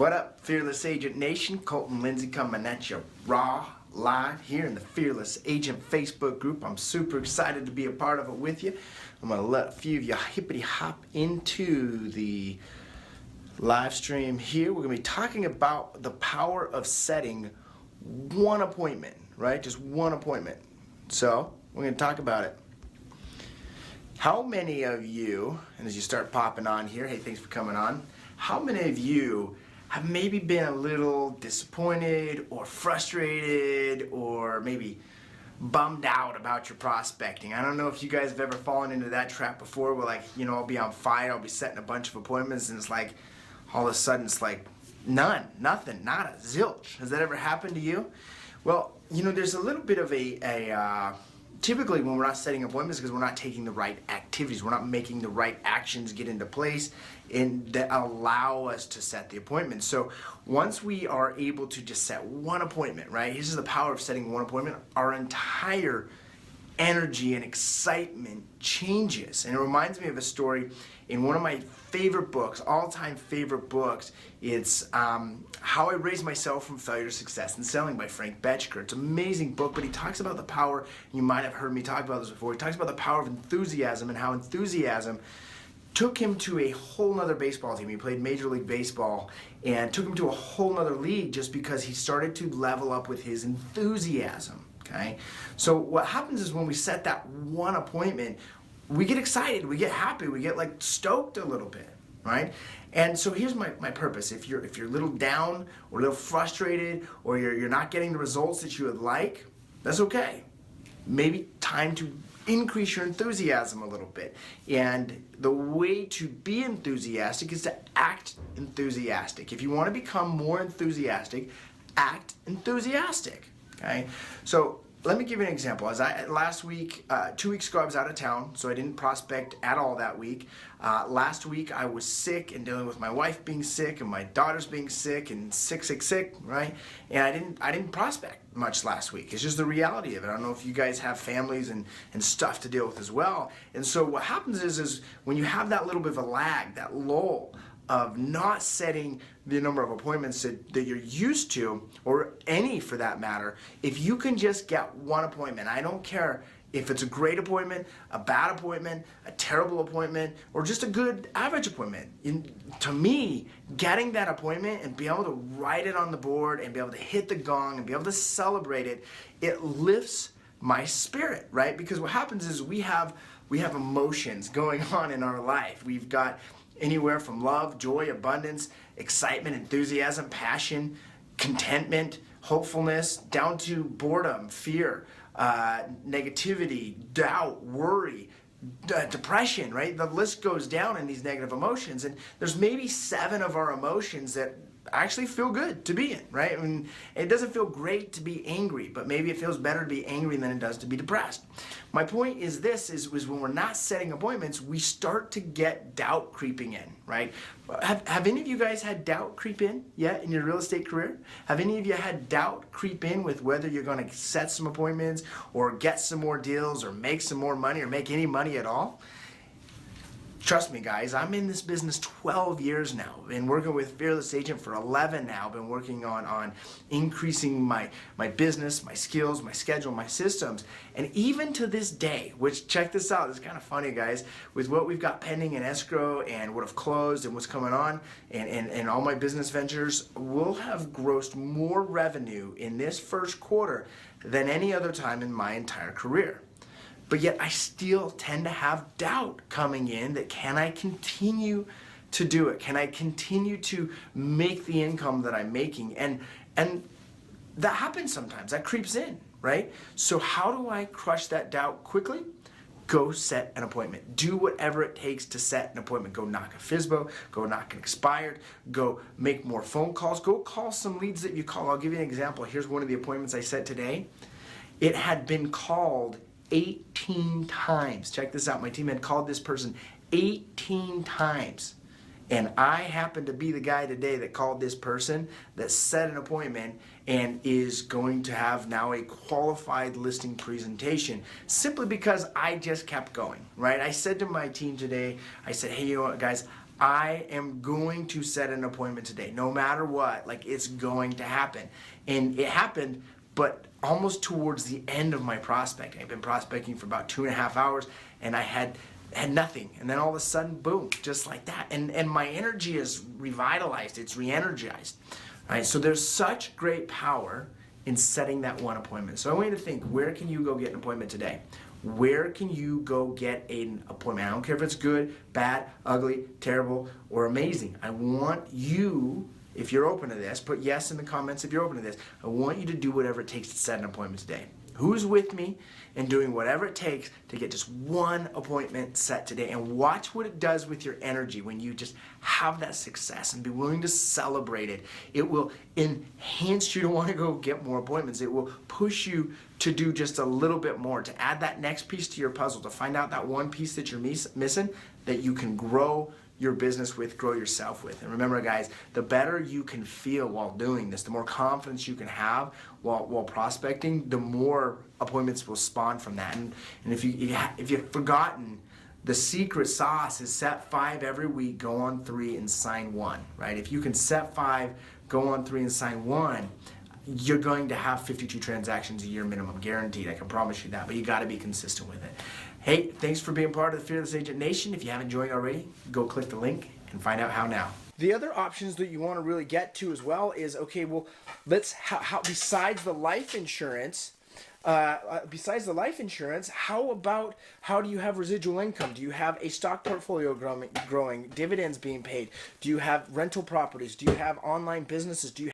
What up, Fearless Agent Nation? Colton, Lindsay coming at you raw, live here in the Fearless Agent Facebook group. I'm super excited to be a part of it with you. I'm going to let a few of you hippity hop into the live stream here. We're going to be talking about the power of setting one appointment, right? Just one appointment. So we're going to talk about it. How many of you, and as you start popping on here, hey, thanks for coming on. How many of you have maybe been a little disappointed or frustrated or maybe bummed out about your prospecting? I don't know if you guys have ever fallen into that trap before where, like, you know, I'll be on fire, I'll be setting a bunch of appointments and it's like all of a sudden it's like none, nothing, nada, zilch. Has that ever happened to you? Well, you know, there's a little bit of typically when we're not setting appointments because we're not taking the right activities, we're not making the right actions get into place and that allow us to set the appointment. So once we are able to just set one appointment, right? This is the power of setting one appointment. Our entire energy and excitement changes. And it reminds me of a story in one of my favorite books, all-time favorite books. It's How I Raised Myself from Failure to Success in Selling by Frank Betchker. It's an amazing book, but he talks about the power, you might have heard me talk about this before, he talks about the power of enthusiasm and how enthusiasm took him to a whole nother baseball team. He played Major League Baseball and took him to a whole nother league just because he started to level up with his enthusiasm. Okay? So what happens is when we set that one appointment, we get excited, we get happy, we get like stoked a little bit, right? And so here's my purpose. If you're a little down or a little frustrated or you're not getting the results that you would like, that's okay. Maybe time to increase your enthusiasm a little bit. And the way to be enthusiastic is to act enthusiastic. If you want to become more enthusiastic, act enthusiastic. Okay? So let me give you an example. Last week, 2 weeks ago, I was out of town, so I didn't prospect at all that week. Last week, I was sick and dealing with my wife being sick and my daughters being sick and sick, right? And I didn't prospect much last week. It's just the reality of it. I don't know if you guys have families and stuff to deal with as well. And so what happens is when you have that little bit of a lag, that lull of not setting the number of appointments that you're used to, or any for that matter, if you can just get one appointment, I don't care if it's a great appointment, a bad appointment, a terrible appointment, or just a good average appointment. To me, getting that appointment and be able to write it on the board and be able to hit the gong and be able to celebrate it, it lifts my spirit, right? Because what happens is we have emotions going on in our life. We've got anywhere from love, joy, abundance, excitement, enthusiasm, passion, contentment, hopefulness, down to boredom, fear, negativity, doubt, worry, depression, right? The list goes down in these negative emotions, and there's maybe 7 of our emotions that actually feel good to be in, right? I mean, it doesn't feel great to be angry, but maybe it feels better to be angry than it does to be depressed. My point is this, is when we're not setting appointments, we start to get doubt creeping in, right? Have any of you guys had doubt creep in yet in your real estate career? Have any of you had doubt creep in with whether you're going to set some appointments or get some more deals or make some more money or make any money at all? Trust me, guys, I'm in this business 12 years now. Been working with Fearless Agent for 11 now. Been working on increasing my business, my skills, my schedule, my systems. And even to this day, which, check this out, it's kind of funny, guys, with what we've got pending in escrow and what have closed and what's coming on and all my business ventures, we'll have grossed more revenue in this first quarter than any other time in my entire career. But yet I still tend to have doubt coming in that can I continue to do it? Can I continue to make the income that I'm making? And that happens sometimes, that creeps in, right? So how do I crush that doubt quickly? Go set an appointment. Do whatever it takes to set an appointment. Go knock a FSBO, go knock an expired, go make more phone calls, go call some leads that you call. I'll give you an example. Here's one of the appointments I set today. It had been called 18 times. Check this out. My team had called this person 18 times. And I happen to be the guy today that called this person, that set an appointment, and is going to have now a qualified listing presentation simply because I just kept going, right? I said to my team today, I said, hey, you know what, guys, I am going to set an appointment today, no matter what. Like, it's going to happen. And it happened, but almost towards the end of my prospecting. I've been prospecting for about 2.5 hours, and I had nothing. And then all of a sudden, boom, just like that. And my energy is revitalized. It's re-energized. Right? So there's such great power in setting that one appointment. So I want you to think, where can you go get an appointment today? Where can you go get an appointment? I don't care if it's good, bad, ugly, terrible, or amazing. I want you, if you're open to this, put yes in the comments if you're open to this. I want you to do whatever it takes to set an appointment today. Who's with me in doing whatever it takes to get just one appointment set today, and watch what it does with your energy when you just have that success and be willing to celebrate it. It will enhance you to want to go get more appointments. It will push you to do just a little bit more, to add that next piece to your puzzle, to find out that one piece that you're missing that you can grow your business with, grow yourself with. And remember, guys, the better you can feel while doing this, the more confidence you can have while prospecting, the more appointments will spawn from that. And if you've forgotten, the secret sauce is set 5 every week, go on 3 and sign 1, right? If you can set 5, go on 3 and sign 1, you're going to have 52 transactions a year minimum, guaranteed. I can promise you that, but you got to be consistent with it. Hey, thanks for being part of the Fearless Agent Nation. If you haven't joined already, go click the link and find out how now. The other options that you want to really get to as well is, okay, well, let's, besides the life insurance, how do you have residual income? Do you have a stock portfolio growing, dividends being paid? Do you have rental properties? Do you have online businesses? Do you